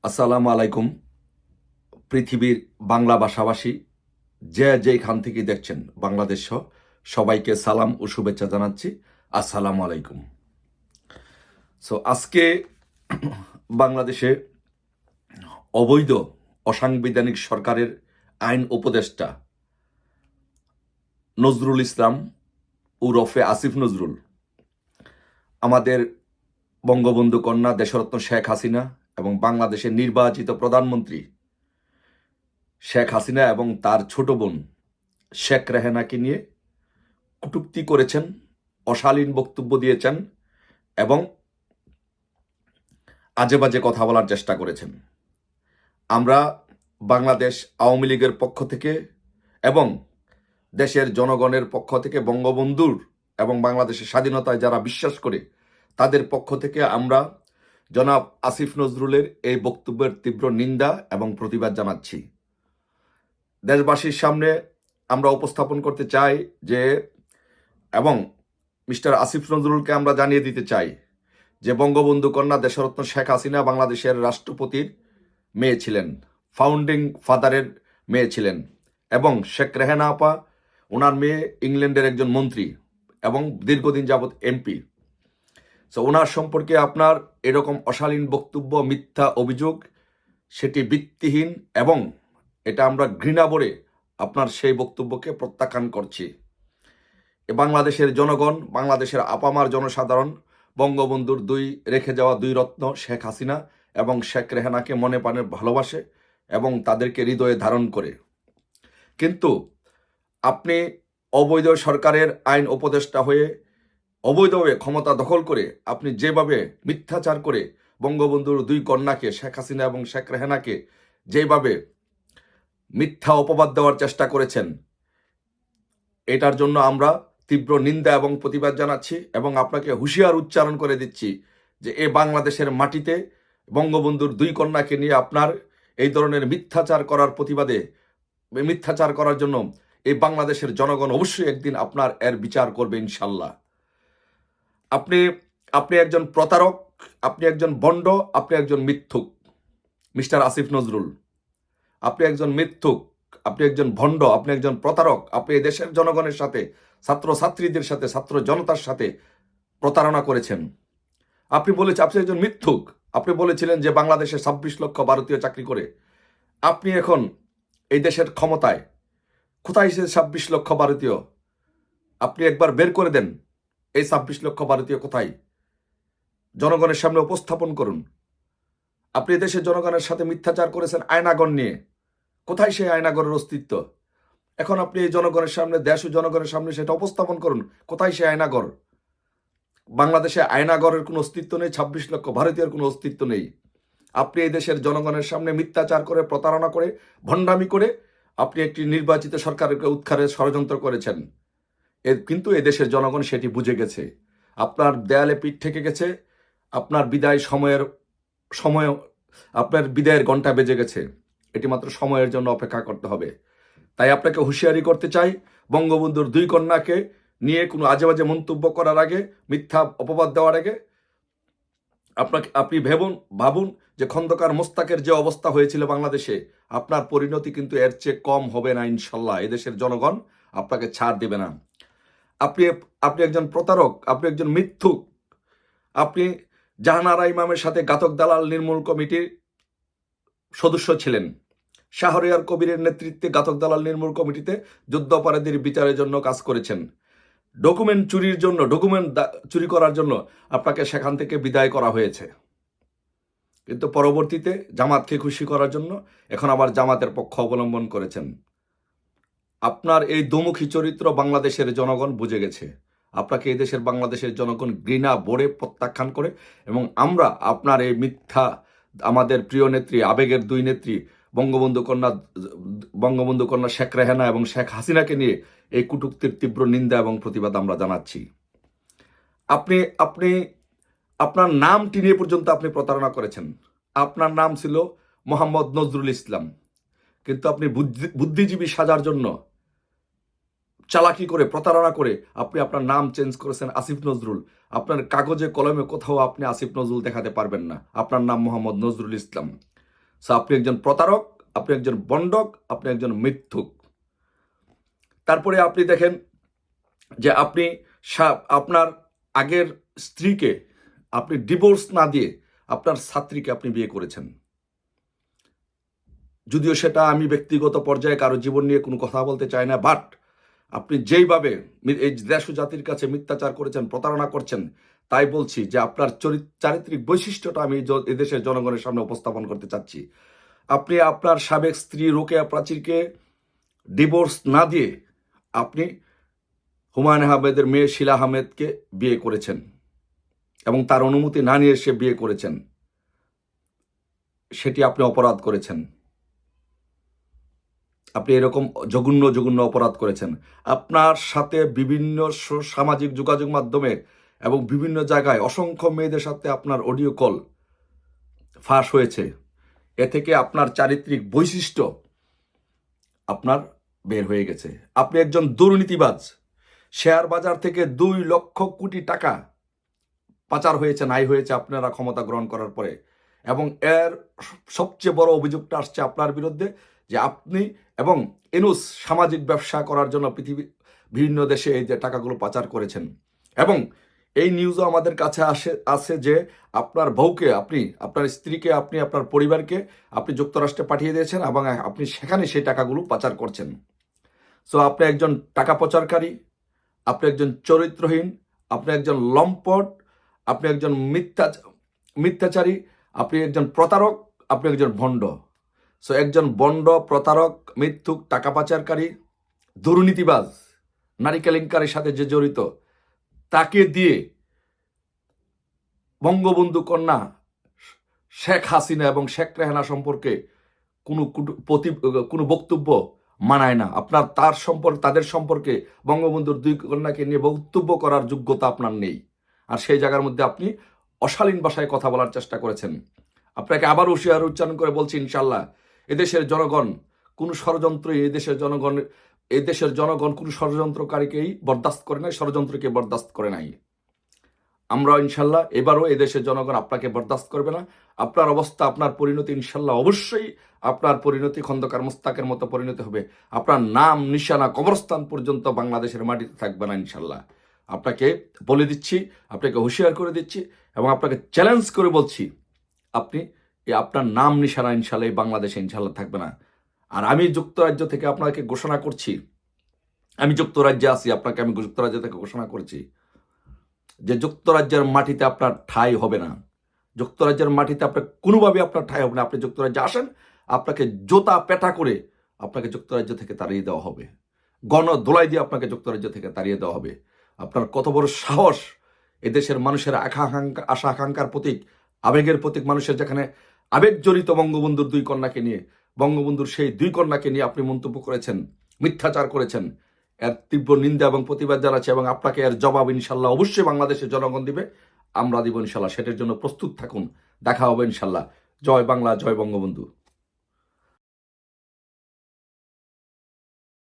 আসসালামু আলাইকুম। পৃথিবীর বাংলা ভাষাভাষী যে যেখান থেকে দেখছেন বাংলাদেশ সহ সবাইকে সালাম ও শুভেচ্ছা জানাচ্ছি। আসসালামু আলাইকুম। আজকে বাংলাদেশে অবৈধ অসাংবিধানিক সরকারের আইন উপদেষ্টা নজরুল ইসলাম ওরফে আসিফ নজরুল আমাদের বঙ্গবন্ধু কন্যা দেশরত্ন শেখ হাসিনা এবং বাংলাদেশের নির্বাচিত প্রধানমন্ত্রী শেখ হাসিনা এবং তার ছোট বোন শেখ রেহানাকে নিয়ে কটূক্তি করেছেন, অশালীন বক্তব্য দিয়েছেন এবং আজে বাজে কথা বলার চেষ্টা করেছেন। আমরা বাংলাদেশ আওয়ামী লীগের পক্ষ থেকে এবং দেশের জনগণের পক্ষ থেকে বঙ্গবন্ধুর এবং বাংলাদেশের স্বাধীনতায় যারা বিশ্বাস করে তাদের পক্ষ থেকে আমরা জনাব আসিফ নজরুলের এই বক্তব্যের তীব্র নিন্দা এবং প্রতিবাদ জানাচ্ছি। দেশবাসীর সামনে আমরা উপস্থাপন করতে চাই যে এবং মিস্টার আসিফ নজরুলকে আমরা জানিয়ে দিতে চাই যে বঙ্গবন্ধু কন্যা দেশরত্ন শেখ হাসিনা বাংলাদেশের রাষ্ট্রপতির মেয়ে ছিলেন, ফাউন্ডিং ফাদারের মেয়ে ছিলেন এবং শেখ রেহানা আপা ওনার মেয়ে ইংল্যান্ডের একজন মন্ত্রী এবং দীর্ঘদিন যাবৎ এমপি। ওনার সম্পর্কে আপনার এরকম অশালীন বক্তব্য, মিথ্যা অভিযোগ, সেটি ভিত্তিহীন এবং এটা আমরা ঘৃণা ভরে আপনার সেই বক্তব্যকে প্রত্যাখ্যান করছি। বাংলাদেশের জনগণ, বাংলাদেশের আপামার জনসাধারণ বঙ্গবন্ধুর রেখে যাওয়া দুই রত্ন শেখ হাসিনা এবং শেখ রেহানাকে মনে প্রাণে ভালোবাসে এবং তাদেরকে হৃদয়ে ধারণ করে। কিন্তু আপনি অবৈধ সরকারের আইন উপদেষ্টা হয়ে অবৈধভাবে ক্ষমতা দখল করে আপনি যেভাবে মিথ্যাচার করে বঙ্গবন্ধুর দুই কন্যাকে শেখ হাসিনা এবং শেখ রেহানাকে যেভাবে মিথ্যা অপবাদ দেওয়ার চেষ্টা করেছেন, এটার জন্য আমরা তীব্র নিন্দা এবং প্রতিবাদ জানাচ্ছি এবং আপনাকে হুঁশিয়ার উচ্চারণ করে দিচ্ছি যে বাংলাদেশের মাটিতে বঙ্গবন্ধুর দুই কন্যাকে নিয়ে আপনার এই ধরনের মিথ্যাচার করার প্রতিবাদে, মিথ্যাচার করার জন্য এই বাংলাদেশের জনগণ অবশ্যই একদিন আপনার এর বিচার করবে ইনশাল্লাহ। আপনি একজন প্রতারক, আপনি একজন ভণ্ড, আপনি একজন মিথ্যুক। মিস্টার আসিফ নজরুল, আপনি একজন মিথ্যুক, আপনি একজন ভণ্ড, আপনি একজন প্রতারক। আপনি এই দেশের জনগণের সাথে, ছাত্রছাত্রীদের সাথে, ছাত্র জনতার সাথে প্রতারণা করেছেন। আপনি একজন মিথ্যুক। আপনি বলেছিলেন যে বাংলাদেশে 26 লক্ষ ভারতীয় চাকরি করে। আপনি এখন এই দেশের ক্ষমতায়, কোথায় সে 26 লক্ষ ভারতীয়? আপনি একবার বের করে দেন এই 26 লক্ষ ভারতীয় কোথায়, জনগণের সামনে উপস্থাপন করুন। আপনি দেশের জনগণের সাথে মিথ্যাচার করেছেন আয়নাগর নিয়ে, কোথায় সেই আয়নাগরের অস্তিত্ব? এখন আপনি এই জনগণের সামনে, দেশ ও জনগণের সামনে সেটা উপস্থাপন করুন, কোথায় সেই আয়নাগর? বাংলাদেশে আয়নাগরের কোনো অস্তিত্ব নেই, 26 লক্ষ ভারতীয়ের কোনো অস্তিত্ব নেই। আপনি এই দেশের জনগণের সামনে মিথ্যাচার করে, প্রতারণা করে, ভণ্ডামি করে আপনি একটি নির্বাচিত সরকারকে উৎখারের ষড়যন্ত্র করেছেন। কিন্তু এদেশের জনগণ সেটি বুঝে গেছে। আপনার দেয়ালে পিঠ ঠেকে গেছে। আপনার আপনার বিদায়ের ঘণ্টা বেজে গেছে। এটি মাত্র সময়ের জন্য অপেক্ষা করতে হবে। তাই আপনাকে হুঁশিয়ারি করতে চাই, বঙ্গবন্ধুর দুই কন্যাকে নিয়ে কোনো আজে বাজে মন্তব্য করার আগে, মিথ্যা অপবাদ দেওয়ার আগে আপনি ভাবুন যে খন্দকার মোস্তাকের যে অবস্থা হয়েছিল বাংলাদেশে, আপনার পরিণতি কিন্তু এর চেয়ে কম হবে না ইনশাল্লাহ। এদেশের জনগণ আপনাকে ছাড় দেবে না। আপনি একজন প্রতারক, আপনি একজন মিথ্যুক। আপনি জাহানারা ইমামের সাথে ঘাতক দালাল নির্মূল কমিটির সদস্য ছিলেন। শাহরিয়ার কবিরের নেতৃত্বে ঘাতক দালাল নির্মূল কমিটিতে যুদ্ধ অপরাধীর বিচারের জন্য কাজ করেছেন। ডকুমেন্ট চুরি করার জন্য আপনাকে সেখান থেকে বিদায় করা হয়েছে। কিন্তু পরবর্তীতে জামাতকে খুশি করার জন্য এখন আবার জামাতের পক্ষ অবলম্বন করেছেন। আপনার এই দোমুখী চরিত্র বাংলাদেশের জনগণ বুঝে গেছে। আপনাকে এই দেশের বাংলাদেশের জনগণ ঘৃণা ভরে প্রত্যাখ্যান করে এবং আমরা আপনার এই মিথ্যা, আমাদের প্রিয় নেত্রী, আবেগের দুই নেত্রী বঙ্গবন্ধু কন্যা শেখ রেহানা এবং শেখ হাসিনাকে নিয়ে এই কটূক্তির তীব্র নিন্দা এবং প্রতিবাদ আমরা জানাচ্ছি। আপনি আপনার নামটি নিয়ে পর্যন্ত আপনি প্রতারণা করেছেন। আপনার নাম ছিল মোহাম্মদ নজরুল ইসলাম, কিন্তু আপনি বুদ্ধিজীবী সাজার জন্য চালাকি করে, প্রতারণা করে আপনি আপনার নাম চেঞ্জ করেছেন আসিফ নজরুল। আপনার কাগজে কলমে কোথাও আপনি আসিফ নজরুল দেখাতে পারবেন না। আপনার নাম মোহাম্মদ নজরুল ইসলাম। সো আপনি একজন প্রতারক, আপনি একজন বন্ডক, আপনি একজন মিথ্যুক। তারপরে আপনি দেখেন যে আপনি আপনার আগের স্ত্রীকে আপনি ডিভোর্স না দিয়ে আপনার ছাত্রীকে আপনি বিয়ে করেছেন। যদিও সেটা আমি ব্যক্তিগত পর্যায়ে কারো জীবন নিয়ে কোনো কথা বলতে চাই না, বাট আপনি যেইভাবে এই দেশ ও জাতির কাছে মিথ্যাচার করেছেন, প্রতারণা করছেন, তাই বলছি যে আপনার চারিত্রিক বৈশিষ্ট্যটা আমি এদেশের জনগণের সামনে উপস্থাপন করতে চাচ্ছি। আপনি আপনার সাবেক স্ত্রী রোকেয়া প্রাচীরকে ডিভোর্স না দিয়ে আপনি হুমায়ুন আহমেদের মেয়ে শিলা আহমেদকে বিয়ে করেছেন এবং তার অনুমতি না নিয়ে সে বিয়ে করেছেন। সেটি আপনি অপরাধ করেছেন। আপনি এরকম জঘন্য জঘন্য অপরাধ করেছেন। আপনার সাথে বিভিন্ন সামাজিক যোগাযোগ মাধ্যমে এবং বিভিন্ন জায়গায় অসংখ্য মেয়েদের সাথে আপনার অডিও কল ফাঁস হয়েছে। এ থেকে আপনার চারিত্রিক বৈশিষ্ট্য আপনার বের হয়ে গেছে। আপনি একজন দুর্নীতিবাজ। শেয়ার বাজার থেকে 2 লক্ষ কোটি টাকা পাচার হয়েছে, নাই হয়েছে আপনারা ক্ষমতা গ্রহণ করার পরে। এবং এর সবচেয়ে বড় অভিযোগটা আসছে আপনার বিরুদ্ধে যে আপনি এবং ইনুস সামাজিক ব্যবসা করার জন্য বিভিন্ন দেশে এই যে টাকাগুলো পাচার করেছেন। এবং এই নিউজও আমাদের কাছে আসে যে আপনার বউকে, আপনি আপনার স্ত্রীকে, আপনি আপনার পরিবারকে আপনি যুক্তরাষ্ট্রে পাঠিয়ে দিয়েছেন এবং আপনি সেখানে সেই টাকাগুলো পাচার করছেন। সো আপনি একজন টাকা পাচারকারী, আপনি একজন চরিত্রহীন, আপনি একজন লম্পট, আপনি একজন মিথ্যাচারী, আপনি একজন প্রতারক, আপনি একজন ভণ্ড। সো একজন বন্ড, প্রতারক, মিথ্যুক, টাকা পাচারকারী, দুর্নীতিবাজ, নারী কেলেঙ্কারির সাথে যে জড়িত, তাকে দিয়ে বঙ্গবন্ধু কন্যা শেখ হাসিনা এবং শেখ রেহানা সম্পর্কে কোনো বক্তব্য মানায় না। আপনার তাদের সম্পর্কে বঙ্গবন্ধুর 2 কন্যাকে নিয়ে বক্তব্য করার যোগ্যতা আপনার নেই। আর সেই জায়গার মধ্যে আপনি অশালীন ভাষায় কথা বলার চেষ্টা করেছেন। আপনাকে আবার হুঁশিয়ার উচ্চারণ করে বলছি, ইনশাল্লাহ এদেশের জনগণ কোনো ষড়যন্ত্রই এদেশের জনগণ কোনো ষড়যন্ত্রকারীকেই বরদাস্ত করে নাই, ষড়যন্ত্রকে বরদাস্ত করে নাই। আমরা ইনশাল্লাহ এবারও এদেশের জনগণ আপনাকে বরদাস্ত করবে না। আপনার অবস্থা, আপনার পরিণতি ইনশাল্লাহ অবশ্যই আপনার পরিণতি খন্দকার মোস্তাকের মতো পরিণতি হবে। আপনার নাম নিশানা কবরস্থান পর্যন্ত বাংলাদেশের মাটিতে থাকবে না ইনশাল্লাহ। আপনাকে বলে দিচ্ছি, আপনাকে হুঁশিয়ার করে দিচ্ছি এবং আপনাকে চ্যালেঞ্জ করে বলছি, আপনি আপনার নাম নিশানা ইনশাল্লাহ এই বাংলাদেশে ইনশাল্লাহ থাকবে না। আর আমি যুক্তরাজ্য থেকে আপনাকে ঘোষণা করছি, আমি যুক্তরাজ্যে আছি, আপনাকে আমি যুক্তরাজ্য থেকে ঘোষণা করছি যে যুক্তরাজ্যের মাটিতে আপনার ঠাঁই হবে না। যুক্তরাজ্যের মাটিতে আপনার কোনোভাবে আপনার ঠাঁই হবে না। আপনি যুক্তরাজ্যে আসেন, আপনাকে জোতা পেটা করে আপনাকে যুক্তরাজ্য থেকে তাড়িয়ে দেওয়া হবে, গণধোলাই দিয়ে আপনাকে যুক্তরাজ্য থেকে তাড়িয়ে দেওয়া হবে। আপনার কত বড় সাহস! এদেশের মানুষের আশা আকাঙ্ক্ষার প্রতীক, আবেগের প্রতীক, মানুষের যেখানে আবেগ জড়িত বঙ্গবন্ধুর 2 কন্যাকে নিয়ে, বঙ্গবন্ধুর সেই 2 কন্যাকে নিয়ে আপনি মন্তব্য করেছেন, মিথ্যাচার করেছেন। এর তীব্র নিন্দা এবং প্রতিবাদ জানাচ্ছে এবং আপনাকে এর জবাব ইনশাল্লাহ অবশ্যই বাংলাদেশের জনগণ দিবে, আমরা দিব ইনশাল্লাহ। সেটার জন্য প্রস্তুত থাকুন। দেখা হবে ইনশাল্লাহ। জয় বাংলা, জয় বঙ্গবন্ধু।